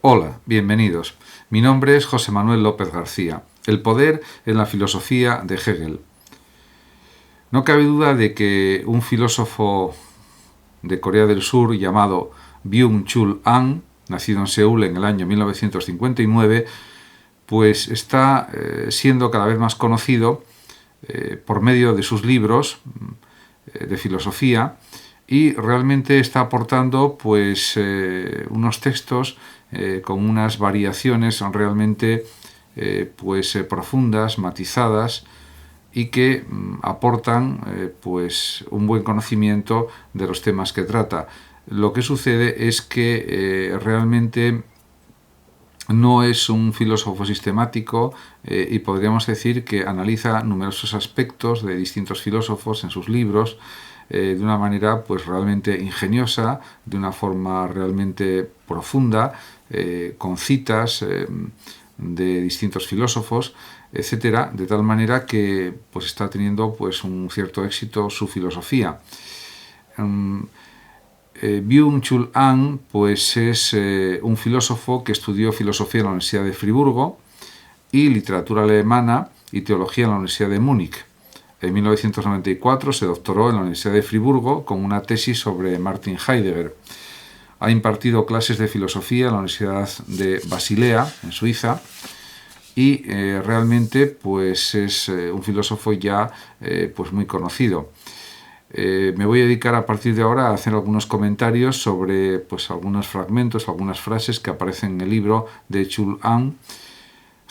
Hola, bienvenidos. Mi nombre es José Manuel López García. El poder en la filosofía de Hegel. No cabe duda de que un filósofo de Corea del Sur llamado Byung-Chul Han, nacido en Seúl en el año 1959, pues está siendo cada vez más conocido por medio de sus libros de filosofía, y realmente está aportando pues unos textos con unas variaciones realmente profundas, matizadas, y que aportan pues un buen conocimiento de los temas que trata. Lo que sucede es que realmente no es un filósofo sistemático y podríamos decir que analiza numerosos aspectos de distintos filósofos en sus libros de una manera pues realmente ingeniosa, de una forma realmente profunda, con citas de distintos filósofos, etcétera, de tal manera que pues está teniendo pues un cierto éxito su filosofía. Byung-Chul Han pues es un filósofo que estudió filosofía en la Universidad de Friburgo y literatura alemana y teología en la Universidad de Múnich. En 1994 se doctoró en la Universidad de Friburgo con una tesis sobre Martin Heidegger. Ha impartido clases de filosofía en la Universidad de Basilea, en Suiza, y realmente pues es un filósofo ya pues muy conocido. Me voy a dedicar a partir de ahora a hacer algunos comentarios sobre pues algunos fragmentos, algunas frases que aparecen en el libro de Chul Han,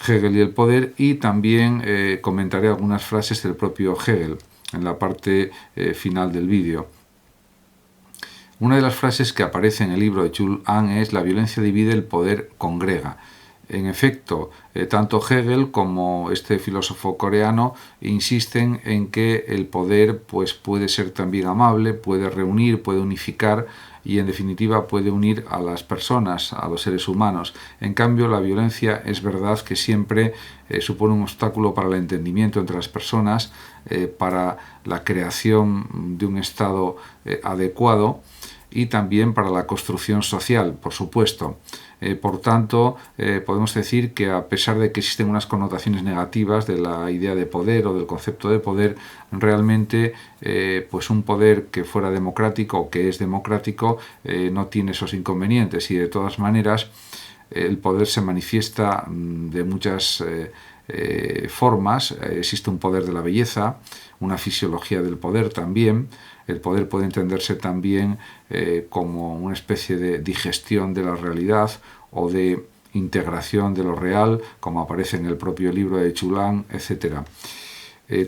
Hegel y el poder, y también comentaré algunas frases del propio Hegel en la parte final del vídeo. Una de las frases que aparece en el libro de Chul Han es: la violencia divide, el poder congrega. En efecto, tanto Hegel como este filósofo coreano insisten en que el poder pues, puede ser también amable, puede reunir, puede unificar y en definitiva puede unir a las personas, a los seres humanos. En cambio, la violencia es verdad que siempre supone un obstáculo para el entendimiento entre las personas, para la creación de un estado adecuado y también para la construcción social, por supuesto. Por tanto, podemos decir que a pesar de que existen unas connotaciones negativas de la idea de poder o del concepto de poder, realmente pues un poder que fuera democrático o que es democrático no tiene esos inconvenientes, y de todas maneras el poder se manifiesta de muchas formas. Existe un poder de la belleza, una fisiología del poder también. El poder puede entenderse también como una especie de digestión de la realidad o de integración de lo real, como aparece en el propio libro de Chul Han, etc.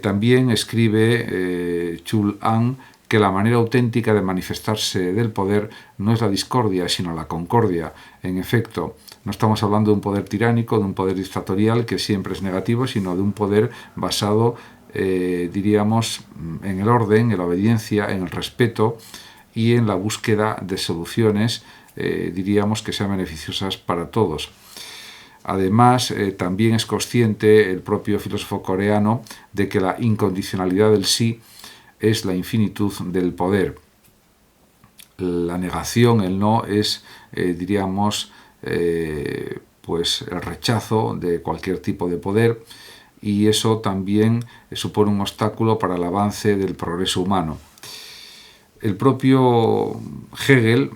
También escribe Chul Han que la manera auténtica de manifestarse del poder no es la discordia, sino la concordia. En efecto, no estamos hablando de un poder tiránico, de un poder dictatorial que siempre es negativo, sino de un poder basado diríamos, en el orden, en la obediencia, en el respeto y en la búsqueda de soluciones, diríamos, que sean beneficiosas para todos. Además, también es consciente el propio filósofo coreano de que la incondicionalidad del sí es la infinitud del poder. La negación, el no, es, diríamos, pues el rechazo de cualquier tipo de poder, y eso también supone un obstáculo para el avance del progreso humano. El propio Hegel,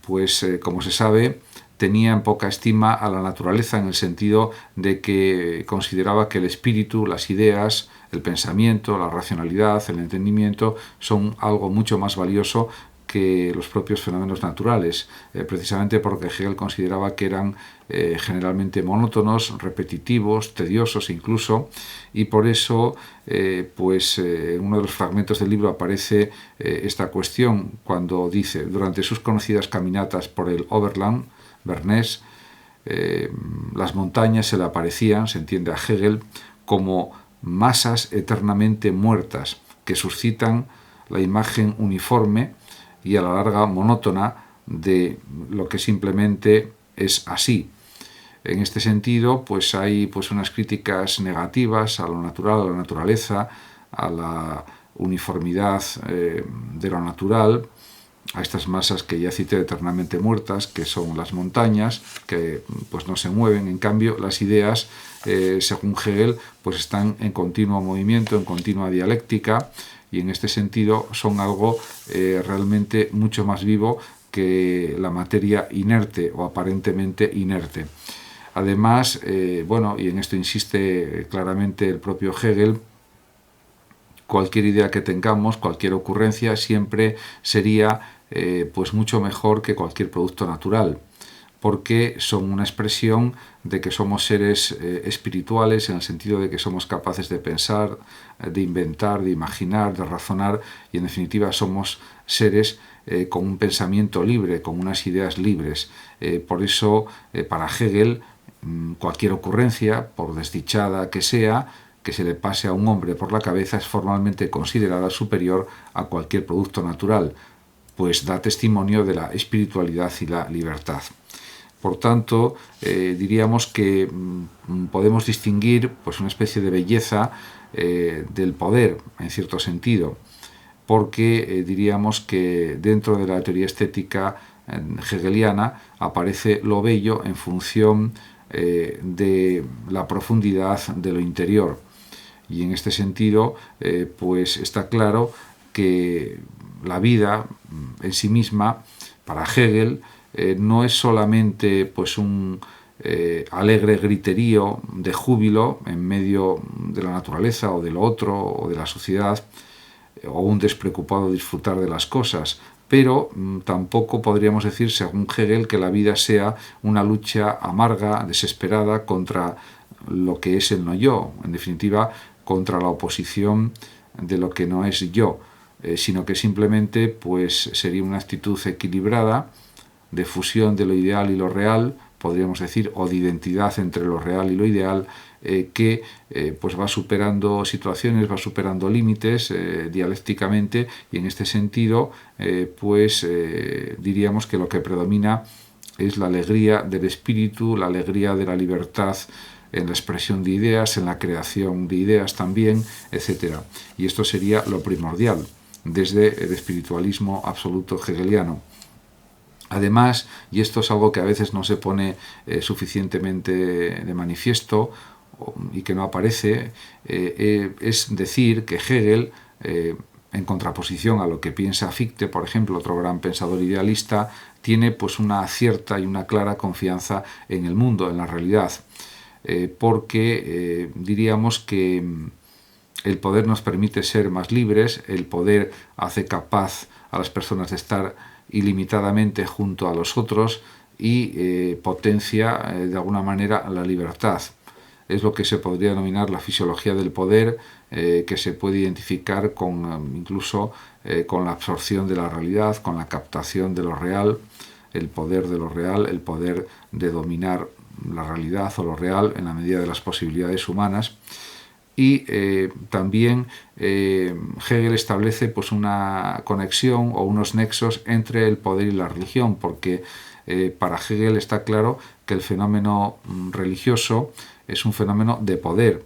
pues como se sabe, tenía en poca estima a la naturaleza, en el sentido de que consideraba que el espíritu, las ideas, el pensamiento, la racionalidad, el entendimiento son algo mucho más valioso que los propios fenómenos naturales, precisamente porque Hegel consideraba que eran generalmente monótonos, repetitivos, tediosos incluso, y por eso en uno de los fragmentos del libro aparece esta cuestión cuando dice: durante sus conocidas caminatas por el Oberland, Bernés, las montañas se le aparecían, se entiende a Hegel, como masas eternamente muertas que suscitan la imagen uniforme y a la larga monótona de lo que simplemente es así. En este sentido, pues hay pues unas críticas negativas a lo natural, a la naturaleza, a la uniformidad de lo natural, a estas masas que ya cité eternamente muertas, que son las montañas, que pues no se mueven. En cambio, las ideas, según Hegel, pues están en continuo movimiento, en continua dialéctica, y en este sentido son algo realmente mucho más vivo que la materia inerte o aparentemente inerte. Además, bueno, y en esto insiste claramente el propio Hegel, cualquier idea que tengamos, cualquier ocurrencia, siempre sería pues mucho mejor que cualquier producto natural, porque son una expresión de que somos seres espirituales, en el sentido de que somos capaces de pensar, de inventar, de imaginar, de razonar, y en definitiva somos seres con un pensamiento libre, con unas ideas libres. Por eso, para Hegel, cualquier ocurrencia, por desdichada que sea, que se le pase a un hombre por la cabeza, es formalmente considerada superior a cualquier producto natural, pues da testimonio de la espiritualidad y la libertad. Por tanto, diríamos que podemos distinguir pues una especie de belleza del poder, en cierto sentido, porque diríamos que dentro de la teoría estética hegeliana aparece lo bello en función de la profundidad de lo interior. Y en este sentido, pues está claro que la vida en sí misma, para Hegel, no es solamente pues un alegre griterío de júbilo en medio de la naturaleza o de lo otro o de la sociedad, o un despreocupado disfrutar de las cosas, pero tampoco podríamos decir, según Hegel, que la vida sea una lucha amarga, desesperada contra lo que es el no yo, en definitiva, contra la oposición de lo que no es yo, sino que simplemente pues sería una actitud equilibrada de fusión de lo ideal y lo real, podríamos decir, o de identidad entre lo real y lo ideal, que pues va superando situaciones, va superando límites dialécticamente, y en este sentido pues diríamos que lo que predomina es la alegría del espíritu, la alegría de la libertad en la expresión de ideas, en la creación de ideas también, etc. Y esto sería lo primordial desde el espiritualismo absoluto hegeliano. Además, y esto es algo que a veces no se pone suficientemente de manifiesto y que no aparece, es decir que Hegel, en contraposición a lo que piensa Fichte, por ejemplo, otro gran pensador idealista, tiene pues una cierta y una clara confianza en el mundo, en la realidad, porque diríamos que el poder nos permite ser más libres, el poder hace capaz a las personas de estar ilimitadamente junto a los otros y potencia de alguna manera la libertad. Es lo que se podría denominar la fisiología del poder, que se puede identificar con incluso con la absorción de la realidad, con la captación de lo real, el poder de lo real, el poder de dominar la realidad o lo real en la medida de las posibilidades humanas. Y también Hegel establece pues una conexión o unos nexos entre el poder y la religión, porque para Hegel está claro que el fenómeno religioso es un fenómeno de poder,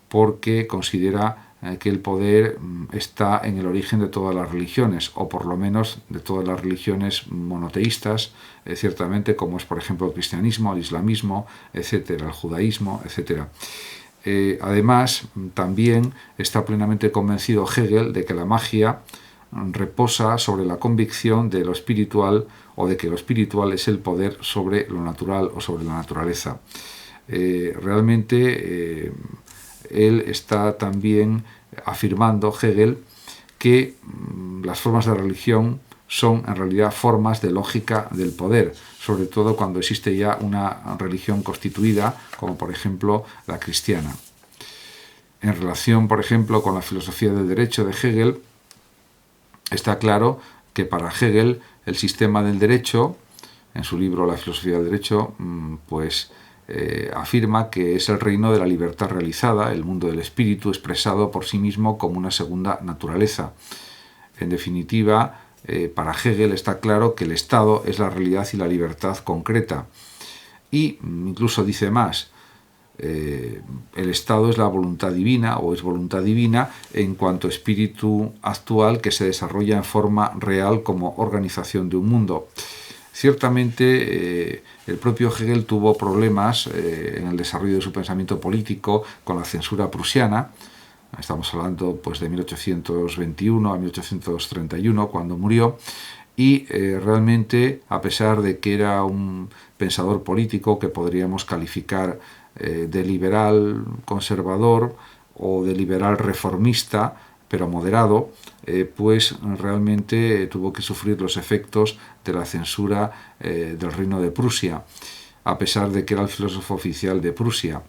porque considera que el poder está en el origen de todas las religiones, o por lo menos de todas las religiones monoteístas, ciertamente, como es por ejemplo el cristianismo, el islamismo, etcétera, el judaísmo, etcétera. Además, también está plenamente convencido Hegel de que la magia reposa sobre la convicción de lo espiritual, o de que lo espiritual es el poder sobre lo natural o sobre la naturaleza. Realmente él está también afirmando, Hegel, que las formas de religión son en realidad formas de lógica del poder, sobre todo cuando existe ya una religión constituida, como por ejemplo la cristiana. En relación, por ejemplo, con la filosofía del derecho de Hegel, está claro que para Hegel el sistema del derecho, en su libro La filosofía del derecho, pues afirma que es el reino de la libertad realizada, el mundo del espíritu expresado por sí mismo como una segunda naturaleza. En definitiva, para Hegel está claro que el Estado es la realidad y la libertad concreta. Y incluso dice más, el Estado es la voluntad divina o es voluntad divina en cuanto espíritu actual que se desarrolla en forma real como organización de un mundo. Ciertamente el propio Hegel tuvo problemas en el desarrollo de su pensamiento político con la censura prusiana. Estamos hablando pues, de 1821 a 1831, cuando murió, y realmente, a pesar de que era un pensador político que podríamos calificar de liberal conservador o de liberal reformista, pero moderado, pues realmente tuvo que sufrir los efectos de la censura del Reino de Prusia, a pesar de que era el filósofo oficial de Prusia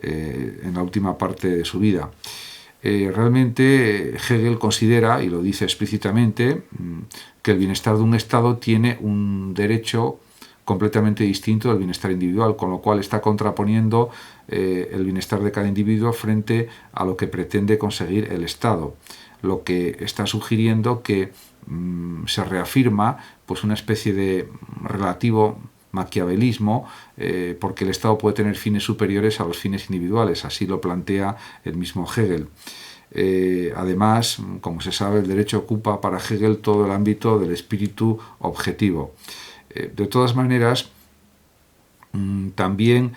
en la última parte de su vida. Realmente Hegel considera, y lo dice explícitamente, que el bienestar de un Estado tiene un derecho completamente distinto del bienestar individual, con lo cual está contraponiendo el bienestar de cada individuo frente a lo que pretende conseguir el Estado, lo que está sugiriendo que se reafirma pues una especie de relativo maquiavelismo, porque el Estado puede tener fines superiores a los fines individuales, así lo plantea el mismo Hegel. Además, como se sabe, el derecho ocupa para Hegel todo el ámbito del espíritu objetivo. De todas maneras, también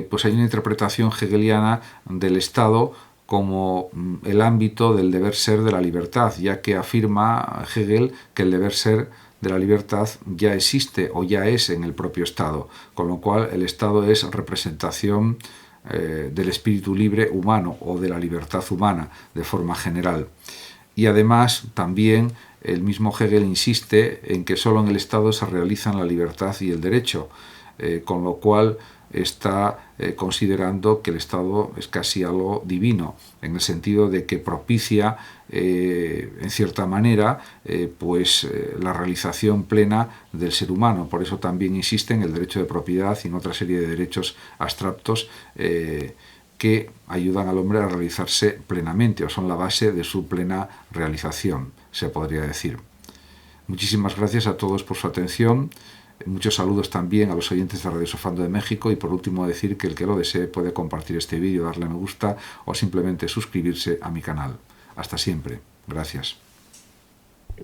pues hay una interpretación hegeliana del Estado como el ámbito del deber ser de la libertad, ya que afirma Hegel que el deber ser de la libertad ya existe o ya es en el propio Estado, con lo cual el Estado es representación del espíritu libre humano o de la libertad humana de forma general. Y además también el mismo Hegel insiste en que solo en el Estado se realizan la libertad y el derecho, con lo cual está considerando que el Estado es casi algo divino, en el sentido de que propicia, en cierta manera, la realización plena del ser humano. Por eso también insiste en el derecho de propiedad y en otra serie de derechos abstractos que ayudan al hombre a realizarse plenamente, o son la base de su plena realización, se podría decir. Muchísimas gracias a todos por su atención. Muchos saludos también a los oyentes de Radio Sofando de México, y por último decir que el que lo desee puede compartir este vídeo, darle a me gusta o simplemente suscribirse a mi canal. Hasta siempre. Gracias.